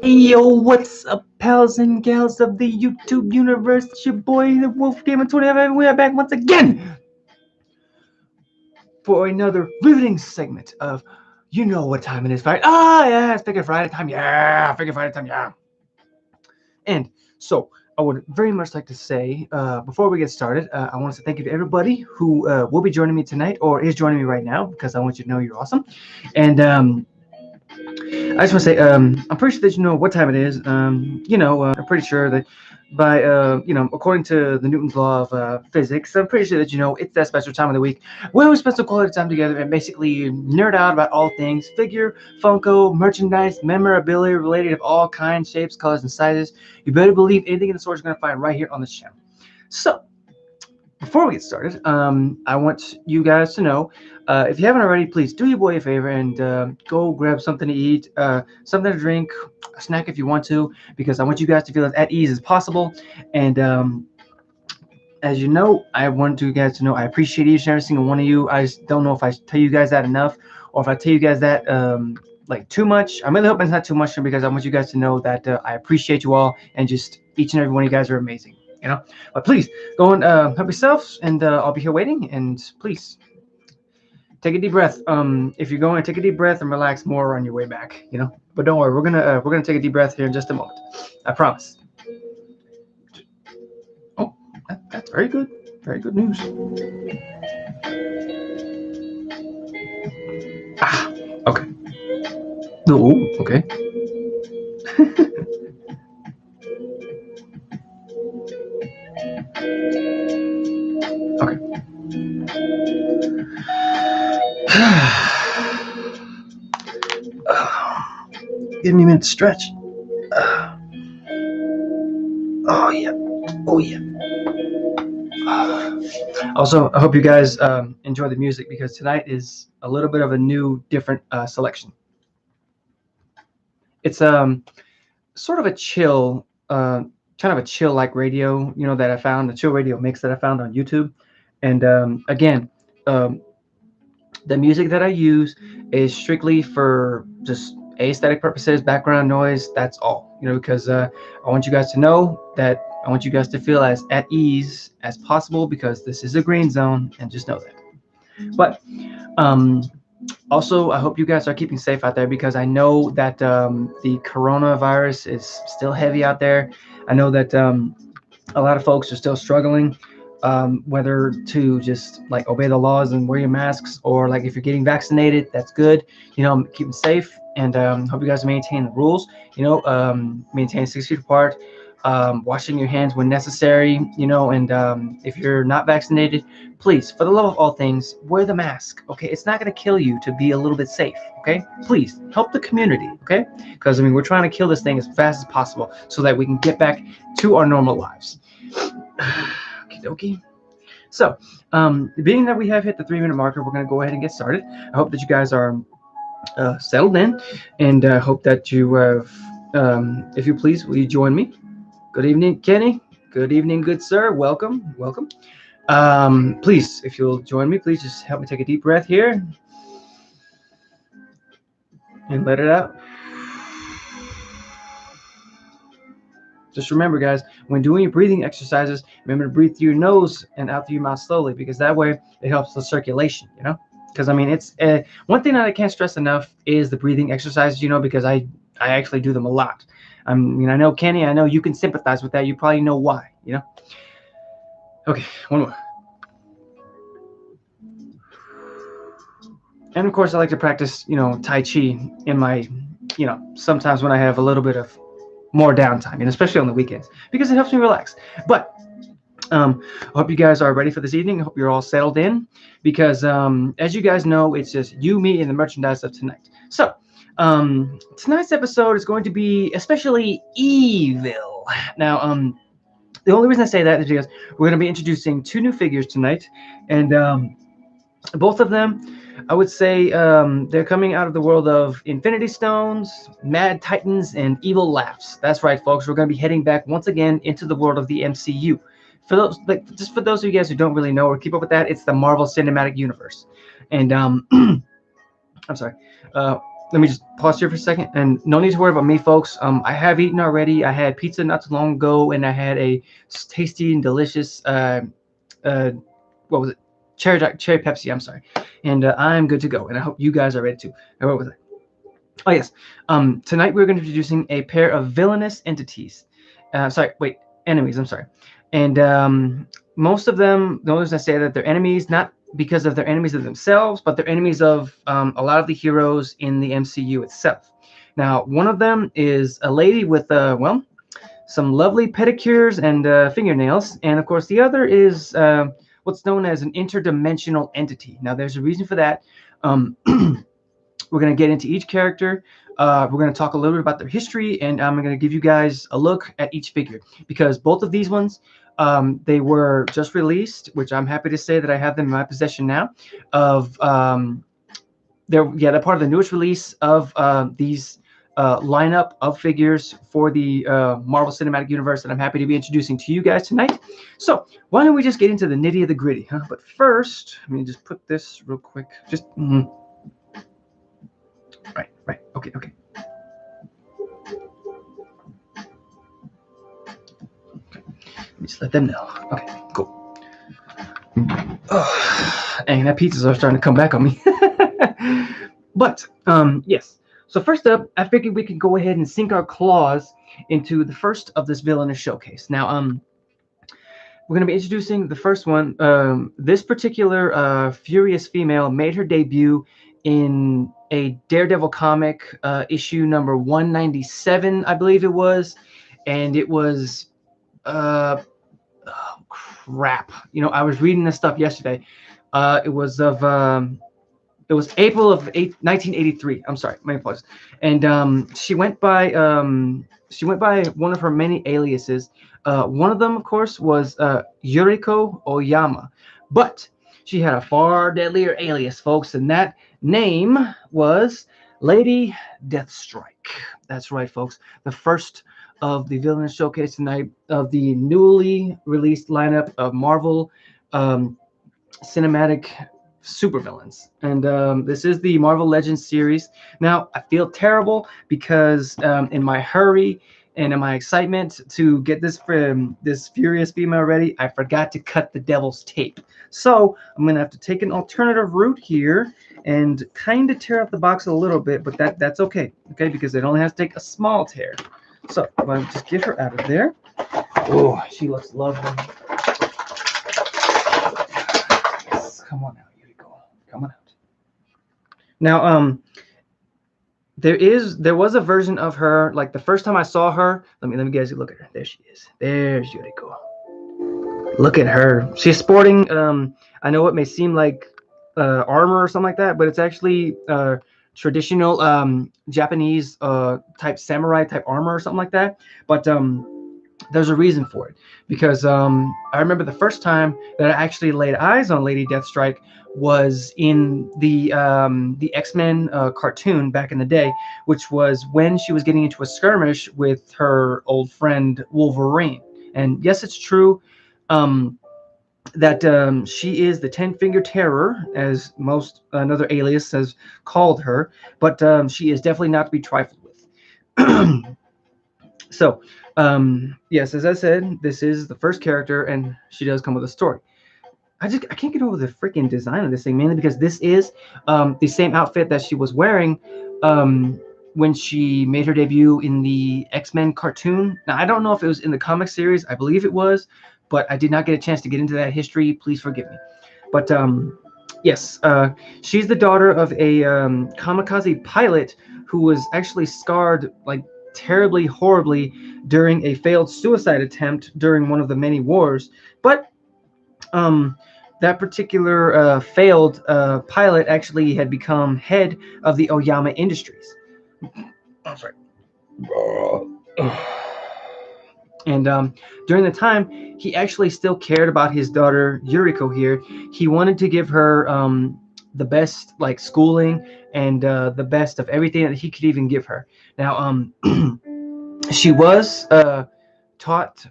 Yo, what's up, pals and gals of the YouTube universe? It's your boy, the Wolf Gamer 25. We are back once again for another riveting segment of you know what time it is, right? Yeah, it's Figure Friday time. Yeah, Figure Friday time. Yeah. And so, I would very much like to say, before we get started, I want to say thank you to everybody who will be joining me tonight or is joining me right now because I want you to know you're awesome. And I just want to say, I'm pretty sure that you know what time it is. I'm pretty sure that by, according to the Newton's law of physics, I'm pretty sure that you know it's that special time of the week where we spend some quality time together and basically nerd out about all things figure, Funko, merchandise, memorabilia related of all kinds, shapes, colors, and sizes. You better believe anything in the store is going to find right here on this channel. So, before we get started, I want you guys to know, if you haven't already, please do your boy a favor and go grab something to eat, something to drink, a snack if you want to, because I want you guys to feel as at ease as possible. And as you know, I want you guys to know I appreciate each and every single one of you. I just don't know if I tell you guys that enough, or if I tell you guys that like too much. I'm really hoping it's not too much because I want you guys to know that I appreciate you all and just each and every one of you guys are amazing. You know, but please go and help yourselves, and I'll be here waiting. And please take a deep breath. If you're going, take a deep breath and relax more on your way back. You know, but don't worry, we're gonna take a deep breath here in just a moment. I promise. Oh, that's very good. Very good news. Ah, okay. Oh, okay. Okay. Give me a minute to stretch. Oh yeah. Oh yeah. Also, I hope you guys enjoy the music because tonight is a little bit of a new, different selection. It's sort of a chill, kind of a chill like radio, that I found, the chill radio mix that I found on YouTube. And again, um, the music that I use is strictly for just aesthetic purposes, background noise. That's all, because I want you guys to know that I want you guys to feel as at ease as possible because this is a green zone, and just know that. But um, also, I hope you guys are keeping safe out there because I know that the coronavirus is still heavy out there. I know that a lot of folks are still struggling, whether to just like obey the laws and wear your masks, or like if you're getting vaccinated, that's good. Keep them safe, and hope you guys maintain the rules. Maintain 6 feet apart, washing your hands when necessary. And if you're not vaccinated, please, for the love of all things, wear the mask. Okay, it's not going to kill you to be a little bit safe. Okay, please help the community. Okay, because we're trying to kill this thing as fast as possible so that we can get back to our normal lives. Okie dokie. So, being that we have hit the 3-minute marker, we're going to go ahead and get started. I hope that you guys are settled in, and I hope that you have, if you please, will you join me? Good evening, Kenny. Good evening, good sir. Welcome, welcome. Please, if you'll join me, please just help me take a deep breath here and let it out. Just remember, guys, when doing your breathing exercises, remember to breathe through your nose and out through your mouth slowly, because that way it helps the circulation, Because, it's one thing that I can't stress enough is the breathing exercises, because I actually do them a lot. I know, Kenny, I know you can sympathize with that. You probably know why, Okay, one more. And of course, I like to practice, Tai Chi in my, sometimes when I have a little bit of more downtime, and especially on the weekends, because it helps me relax. But I hope you guys are ready for this evening. I hope you're all settled in, because as you guys know, it's just you, me, and the merchandise of tonight. So tonight's episode is going to be especially evil. Now, the only reason I say that is because we're going to be introducing 2 new figures tonight, and both of them, I would say, they're coming out of the world of Infinity Stones, Mad Titans, and Evil Laughs. That's right, folks. We're going to be heading back once again into the world of the MCU. Just for those of you guys who don't really know or keep up with that, it's the Marvel Cinematic Universe. And I'm sorry. let me just pause here for a second, and no need to worry about me, folks. I have eaten already. I had pizza not too long ago, and I had a tasty and delicious uh, what was it? Cherry Pepsi. I'm sorry, and I'm good to go. And I hope you guys are ready too. What was it? Oh yes. Tonight we're going to be introducing a pair of villainous entities. Sorry, wait, enemies. I'm sorry. And most of them, notice I say that they're enemies, not because of their enemies of themselves, but they're enemies of a lot of the heroes in the MCU itself. Now, one of them is a lady with well, some lovely pedicures and fingernails, and of course, the other is what's known as an interdimensional entity. Now, there's a reason for that. We're going to get into each character. We're going to talk a little bit about their history, and I'm going to give you guys a look at each figure because both of these ones, they were just released, which I'm happy to say that I have them in my possession now. They're part of the newest release of these lineup of figures for the Marvel Cinematic Universe that I'm happy to be introducing to you guys tonight. So why don't we just get into the nitty of the gritty, huh? But first, let me just put this real quick. Right. Okay. Just let them know. Okay, cool. Oh, dang, that pizza's are starting to come back on me. But yes. So first up, I figured we could go ahead and sink our claws into the first of this villainous showcase. Now, we're going to be introducing the first one. This particular furious female made her debut in a Daredevil comic, issue number 197, I believe it was, and it was oh, crap. I was reading this stuff yesterday. It was April of 1983. I'm sorry, my apologies. And she went by one of her many aliases. One of them, of course, was Yuriko Oyama, but she had a far deadlier alias, folks, and that name was Lady Deathstrike. That's right, folks. The first of the villainous showcase tonight of the newly released lineup of Marvel cinematic supervillains, and this is the Marvel Legends series. Now, I feel terrible because in my hurry and in my excitement to get this furious female ready, I forgot to cut the devil's tape. So I'm gonna have to take an alternative route here and kind of tear up the box a little bit, but that's okay, because it only has to take a small tear. So I'm gonna just get her out of there. Oh, she looks lovely. Come on out, here we go. Come on out. Now, there was a version of her, like the first time I saw her. Let me guys look at her. There she is. There's Yuriko. Look at her. She's sporting. I know it may seem like armor or something like that, but it's actually traditional Japanese type samurai type armor or something like that. But there's a reason for it, because I remember the first time that I actually laid eyes on Lady Deathstrike was in the X-Men cartoon back in the day, which was when she was getting into a skirmish with her old friend Wolverine. And yes, it's true that she is the Ten-Finger Terror, as most another alias has called her, but she is definitely not to be trifled with. So, yes, as I said, this is the first character, and she does come with a story. I can't get over the freaking design of this thing, mainly because this is the same outfit that she was wearing when she made her debut in the X-Men cartoon. Now, I don't know if it was in the comic series. I believe it was, but I did not get a chance to get into that history. Please forgive me. But yes, she's the daughter of a kamikaze pilot who was actually scarred, like, terribly, horribly during a failed suicide attempt during one of the many wars. But that particular failed pilot actually had become head of the Oyama Industries. I'm sorry. And during the time, he actually still cared about his daughter Yuriko here. He wanted to give her the best, like, schooling and the best of everything that he could even give her. Now, she was taught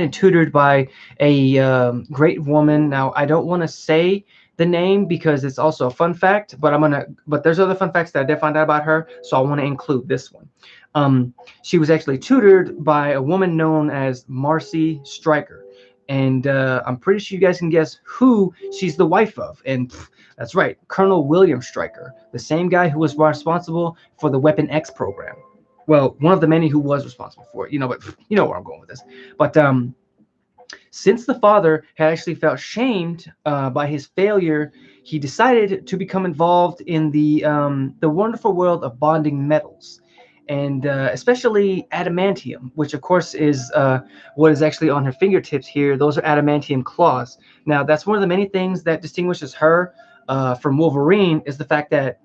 and tutored by a great woman. Now, I don't want to say the name because it's also a fun fact, but there's other fun facts that I did find out about her, so I want to include this one. Um, she was actually tutored by a woman known as Marcy Stryker, and I'm pretty sure you guys can guess who she's the wife of. And that's right, Colonel William Stryker, the same guy who was responsible for the Weapon X program. Well, one of the many who was responsible for it, but you know where I'm going with this. But since the father had actually felt shamed by his failure, he decided to become involved in the wonderful world of bonding metals, and especially adamantium, which of course is what is actually on her fingertips here. Those are adamantium claws. Now, that's one of the many things that distinguishes her from Wolverine, is the fact that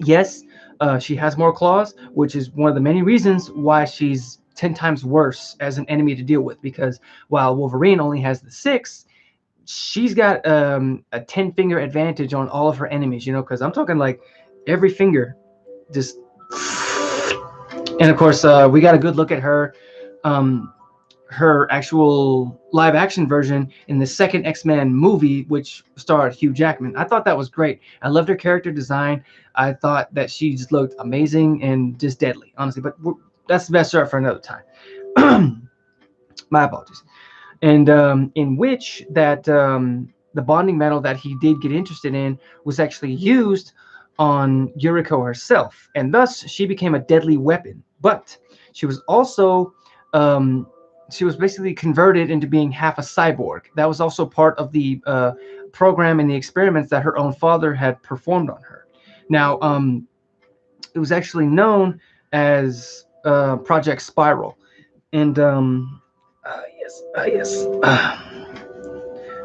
yes, she has more claws, which is one of the many reasons why she's 10 times worse as an enemy to deal with. Because while Wolverine only has the six, she's got a 10 finger advantage on all of her enemies, because I'm talking like every finger just. And of course, we got a good look at um, her actual live action version in the second X-Men movie, which starred Hugh Jackman. I thought that was great. I loved her character design. I thought that she just looked amazing and just deadly, honestly. But that's the best start for another time. My apologies. And in which that the bonding metal that he did get interested in was actually used on Yuriko herself, and thus she became a deadly weapon. But she was also she was basically converted into being half a cyborg. That was also part of the program and the experiments that her own father had performed on her. Now, it was actually known as Project Spiral, and yes.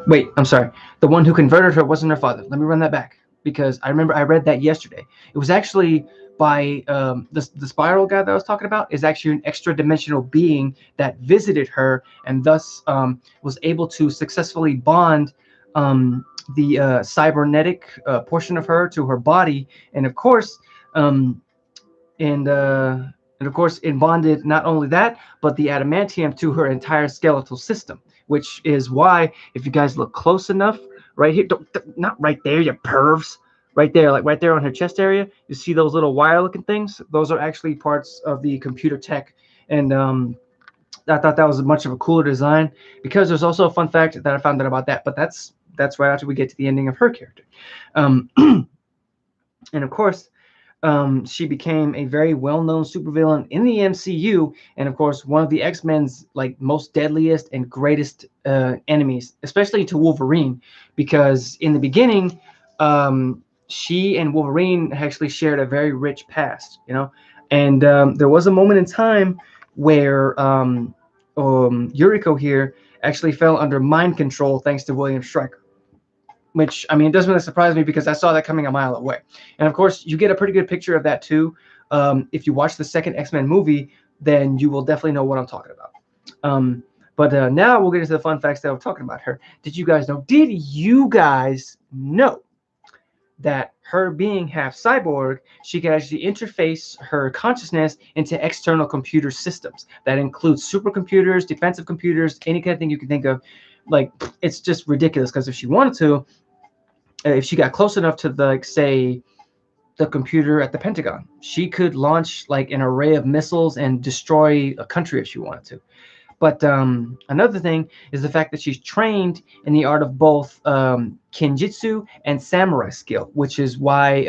Wait, I'm sorry. The one who converted her wasn't her father. Let me run that back because I remember I read that yesterday. It was actually by the spiral guy that I was talking about is actually an extra dimensional being that visited her and thus was able to successfully bond the cybernetic portion of her to her body, and of course, um, and uh, and of course it bonded not only that but the adamantium to her entire skeletal system, which is why if you guys look close enough right here, not right there, you pervs, right there, like right there on her chest area, you see those little wire looking things. Those are actually parts of the computer tech, and I thought that was much of a cooler design because there's also a fun fact that I found out about that, but that's right after we get to the ending of her character. um, and of course, she became a very well-known supervillain in the MCU, and of course, one of the X-Men's like most deadliest and greatest enemies, especially to Wolverine, because in the beginning, she and Wolverine actually shared a very rich past, and there was a moment in time where Yuriko here actually fell under mind control thanks to William Stryker, which I mean, it doesn't really surprise me because I saw that coming a mile away. And of course, you get a pretty good picture of that too. If you watch the second X-Men movie, then you will definitely know what I'm talking about. But now we'll get into the fun facts that I'm talking about her. Did you guys know? Did you guys know that her being half cyborg, she can actually interface her consciousness into external computer systems that includes supercomputers, defensive computers, any kind of thing you can think of. Like, it's just ridiculous because if she wanted to, if she got close enough to the, like, say, the computer at the Pentagon, she could launch like an array of missiles and destroy a country if she wanted to. But another thing is the fact that she's trained in the art of both kinjitsu and samurai skill, which is why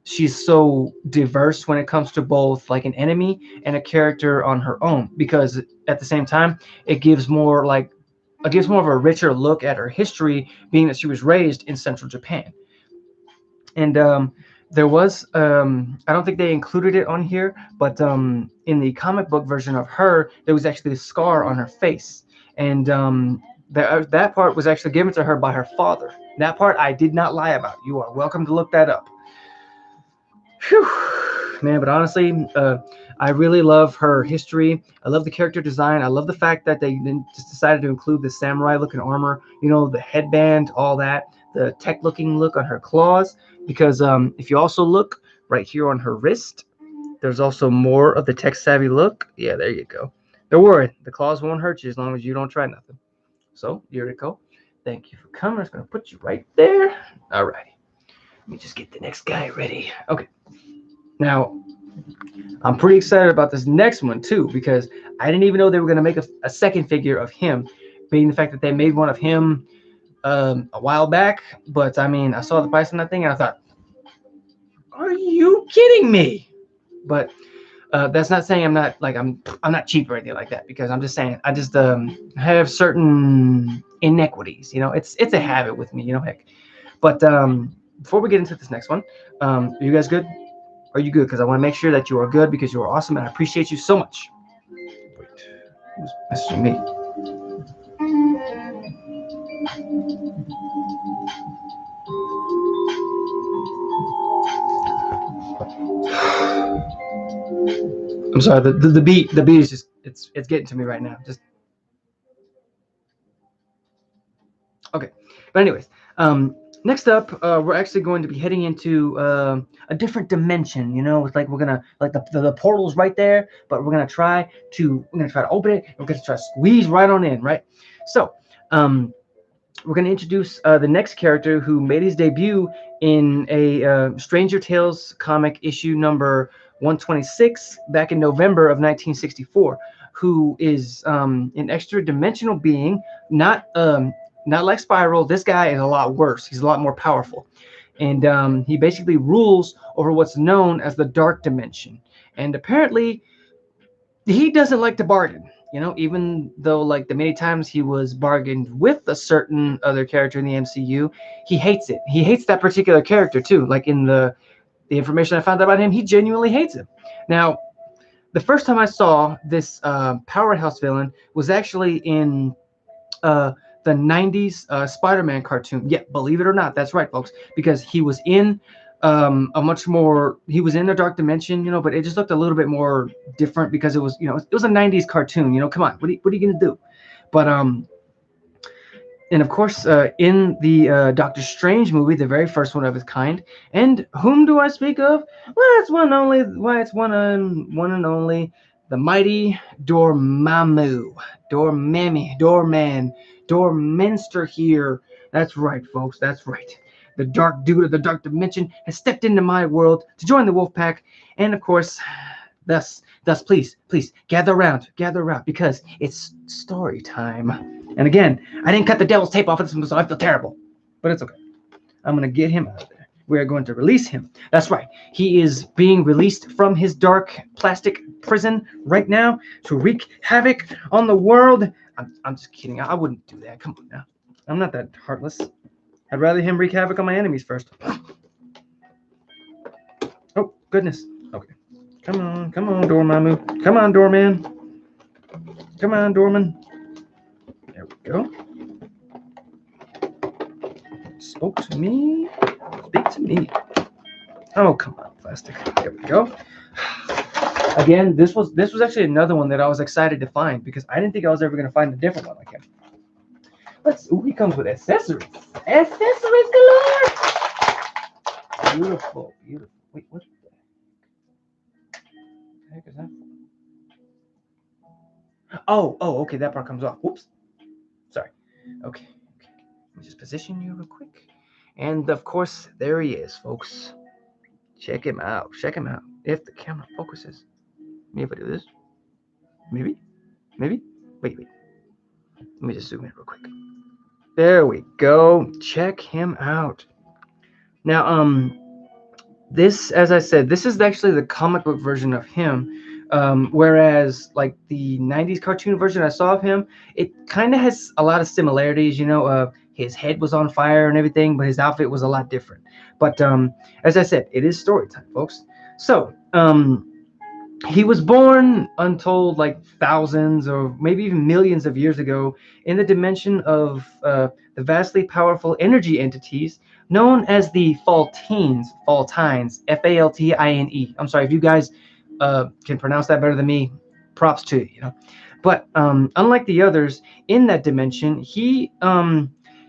she's so diverse when it comes to both like an enemy and a character on her own. Because at the same time, it gives more of a richer look at her history, being that she was raised in central Japan. And there was I don't think they included it on here, but in the comic book version of her there was actually a scar on her face, and that part was actually given to her by her father. That part I did not lie about. You are welcome to look that up. Whew, man, but honestly, I really love her history. I love the character design. I love the fact that they just decided to include the samurai looking armor, the headband, all that, the tech looking look on her claws. Because if you also look right here on her wrist, there's also more of the tech savvy look. Yeah, there you go. Don't worry, the claws won't hurt you as long as you don't try nothing. So here you go. Thank you for coming. I'm just gonna put you right there. All righty. Let me just get the next guy ready. Okay. Now, I'm pretty excited about this next one too because I didn't even know they were gonna make a second figure of him, being the fact that they made one of him a while back. But I mean, I saw the price on that thing and I thought, are you kidding me? But that's not saying I'm not cheap or anything like that because I'm just saying I just have certain inequities. It's a habit with me. Heck. But before we get into this next one, are you guys good? Are you good? Because I want to make sure that you are good because you are awesome and I appreciate you so much. Wait, who's messaging me? I'm sorry. The beat is just it's getting to me right now. Just okay. But anyways, next up, we're actually going to be heading into a different dimension. It's like we're gonna like the portal's right there, but we're gonna try to open it. We're gonna try to squeeze right on in, right? So, we're going to introduce the next character who made his debut in a Stranger Tales comic issue number 126 back in November of 1964, who is an extra dimensional being, not like Spiral. This guy is a lot worse. He's a lot more powerful. And he basically rules over what's known as the Dark Dimension. And apparently, he doesn't like to bargain. Even though like the many times he was bargained with a certain other character in the MCU, he hates it. He hates that particular character too. Like in the information I found out about him, he genuinely hates him. Now, the first time I saw this powerhouse villain was actually in uh, the 90s Spider-Man cartoon. Yeah, believe it or not, that's right, folks, because he was in he was in a dark dimension, but it just looked a little bit more different because it was a 90s cartoon. Come on, what are you gonna do? But and of course, in the Doctor Strange movie, the very first one of its kind. And whom do I speak of? Well, it's one only. Why, it's one and only the mighty Dormammu, Dorman, Dorminster here. That's right, folks. That's right. The dark dude of the dark dimension has stepped into my world to join the wolf pack, and of course, thus, please, gather around, because it's story time. And again, I didn't cut the devil's tape off of this one, so I feel terrible. But it's okay. I'm going to get him out of there. We are going to release him. That's right. He is being released from his dark plastic prison right now to wreak havoc on the world. I'm just kidding. I wouldn't do that. Come on now. I'm not that heartless. I'd rather him wreak havoc on my enemies first. Oh, goodness. Okay. Come on, Dormammu. Come on, Doorman. Come on, Doorman. There we go. Spoke to me. Speak to me. Oh, come on, plastic. There we go. Again, this was actually another one that I was excited to find because I didn't think I was ever going to find a different one like him. He comes with accessories. Accessories galore. Beautiful. Wait, what the heck is that for? Oh, okay, that part comes off. Whoops. Sorry. Okay. Let me just position you real quick. And of course, there he is, folks. Check him out. If the camera focuses. Maybe if I do this. Maybe. Wait. Let me just zoom in real quick. There we go. Check him out. Now, this, as I said, this is actually the comic book version of him. Whereas, like the '90s cartoon version I saw of him, it kind of has a lot of similarities. His head was on fire and everything, but his outfit was a lot different. But as I said, it is story time, folks. So, he was born untold like thousands or maybe even millions of years ago in the dimension of the vastly powerful energy entities known as the Faltines, Faltine. I'm sorry if you guys can pronounce that better than me. Props to you. But unlike the others in that dimension, he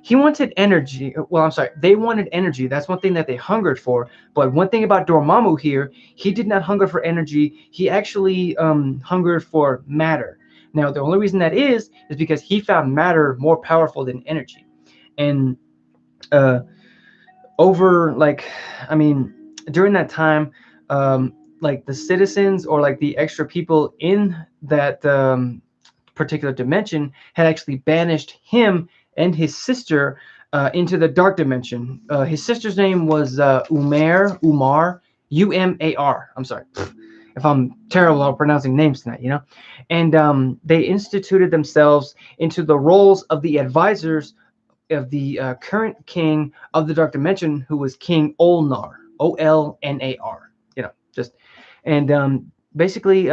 wanted energy. Well, I'm sorry, they wanted energy. That's one thing that they hungered for. But one thing about Dormammu here, he did not hunger for energy. He actually hungered for matter. Now, the only reason that is because he found matter more powerful than energy. And uh, over like, I mean, during that time, um, like the citizens or like the extra people in that particular dimension had actually banished him and his sister into the dark dimension. His sister's name was Umar, Umar. I'm sorry if I'm terrible at pronouncing names tonight, you know. And they instituted themselves into the roles of the advisors of the current king of the dark dimension, who was King Olnar, Olnar. You know, just and basically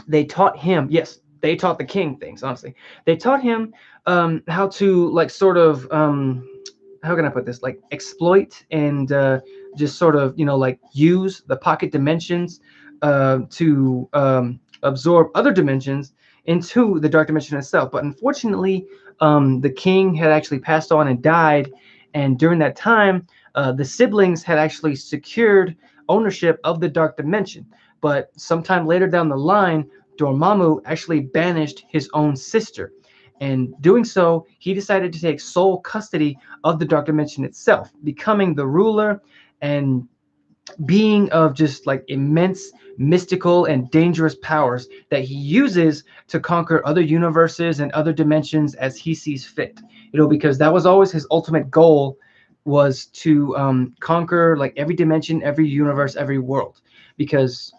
they taught him. Yes, they taught the king things. Honestly, they taught him how to like sort of how can I put this? Like exploit and just sort of like use the pocket dimensions to absorb other dimensions into the dark dimension itself. But unfortunately, the king had actually passed on and died, and during that time, the siblings had actually secured ownership of the dark dimension. But sometime later down the line, Dormammu actually banished his own sister. And doing so, he decided to take sole custody of the dark dimension itself, becoming the ruler and being of just like immense mystical and dangerous powers that he uses to conquer other universes and other dimensions as he sees fit. Because that was always his ultimate goal, was to conquer like every dimension, every universe, every world. Because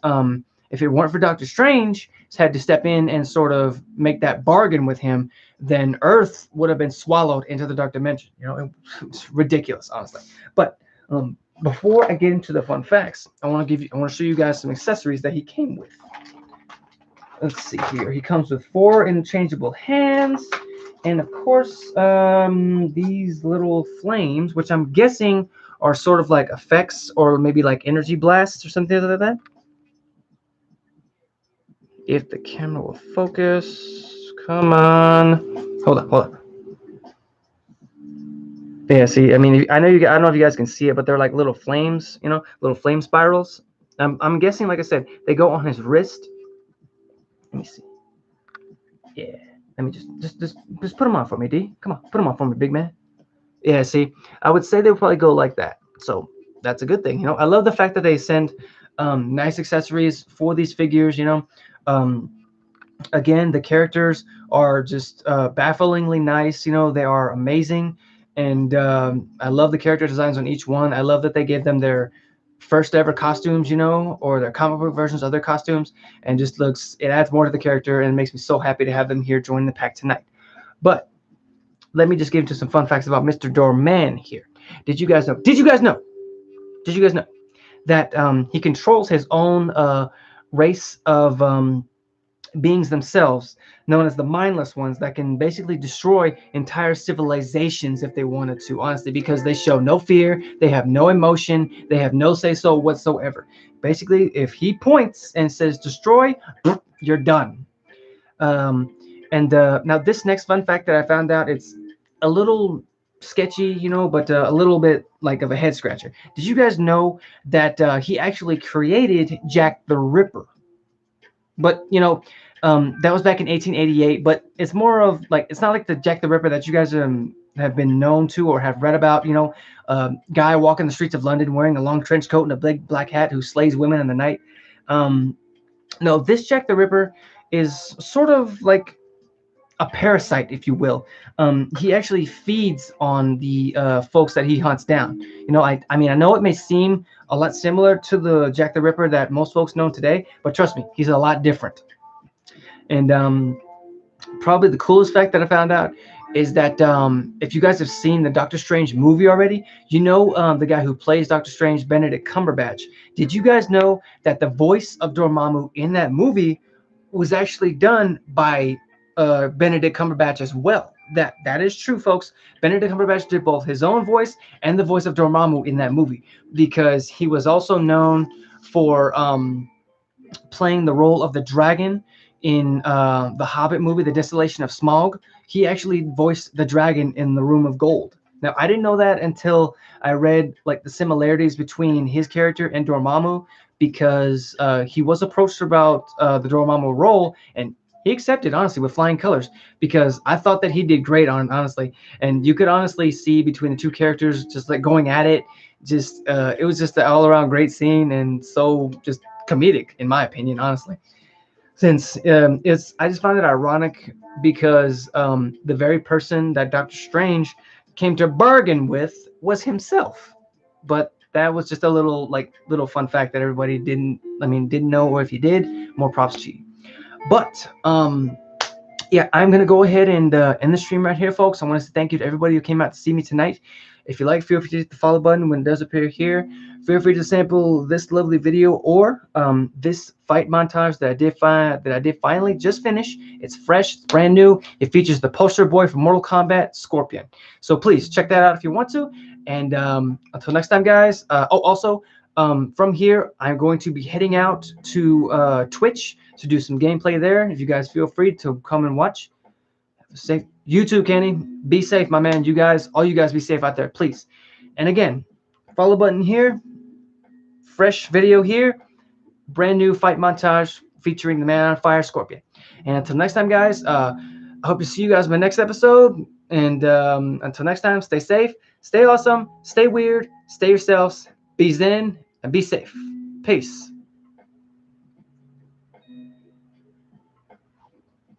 if it weren't for Doctor Strange had to step in and sort of make that bargain with him, then Earth would have been swallowed into the dark dimension. It's ridiculous, honestly. But before I get into the fun facts, I want to show you guys some accessories that he came with. Let's see here. He comes with 4 interchangeable hands, and of course, these little flames, which I'm guessing are sort of like effects or maybe like energy blasts or something like that. If the camera will focus, come on. Hold on. Yeah, see, I mean, I don't know if you guys can see it, but they're like little flames, little flame spirals. I'm guessing, like I said, they go on his wrist. Let me see. Yeah, let me just put them on for me, D. Come on, put them on for me, big man. Yeah, see, I would say they would probably go like that. So that's a good thing. I love the fact that they send nice accessories for these figures. Um, Again, the characters are just bafflingly nice. They are amazing, and I love the character designs on each one. I love that they gave them their first ever costumes, or their comic book versions of their costumes, and just it adds more to the character, and it makes me so happy to have them here joining the pack tonight. But let me just give you some fun facts about Mr. Doorman here. Did you guys know? That he controls his own race of beings themselves, known as the mindless ones, that can basically destroy entire civilizations if they wanted to, honestly, because they show no fear, they have no emotion, they have no say so whatsoever. Basically, if he points and says destroy, you're done. And now this next fun fact that I found out, it's a little sketchy, but a little bit like of a head scratcher. Did you guys know that he actually created Jack the Ripper? But that was back in 1888. But it's more of like, it's not like the Jack the Ripper that you guys have been known to or have read about. Guy walking the streets of London wearing a long trench coat and a big black hat who slays women in the night. No, this Jack the Ripper is sort of like a parasite, if you will. He actually feeds on the folks that he hunts down. I mean, I know it may seem a lot similar to the Jack the Ripper that most folks know today, but trust me, he's a lot different. And probably the coolest fact that I found out is that if you guys have seen the Doctor Strange movie already, the guy who plays Doctor Strange, Benedict Cumberbatch. Did you guys know that the voice of Dormammu in that movie was actually done by Benedict Cumberbatch as well? That is true, folks. Benedict Cumberbatch did both his own voice and the voice of Dormammu in that movie, because he was also known for playing the role of the dragon in the Hobbit movie, The Desolation of Smaug. He actually voiced the dragon in The Room of Gold. Now, I didn't know that until I read like the similarities between his character and Dormammu, because he was approached about the Dormammu role, and he accepted honestly with flying colors because I thought that he did great on honestly, and you could honestly see between the two characters just like going at it. Just it was just an all around great scene and so just comedic in my opinion, honestly. Since it's I just found it ironic because the very person that Doctor Strange came to bargain with was himself, but that was just a little like little fun fact that everybody didn't know, or if you did, more props to you. But yeah, I'm gonna go ahead and end the stream right here, folks. I want to say thank you to everybody who came out to see me tonight. If you like, feel free to hit the follow button when it does appear here. Feel free to sample this lovely video or this fight montage that I did finally just finish. It's fresh, it's brand new. It features the poster boy from Mortal Kombat, Scorpion. So please check that out if you want to. And until next time, guys. Also, from here, I'm going to be heading out to Twitch to do some gameplay there. If you guys feel free to come and watch. Safe. You too, Kenny. Be safe, my man. You guys, all you guys be safe out there, please. And again, follow button here. Fresh video here. Brand new fight montage featuring the Man on Fire Scorpion. And until next time, guys, I hope to see you guys in my next episode. And until next time, stay safe, stay awesome, stay weird, stay yourselves, be zen, and be safe. Peace.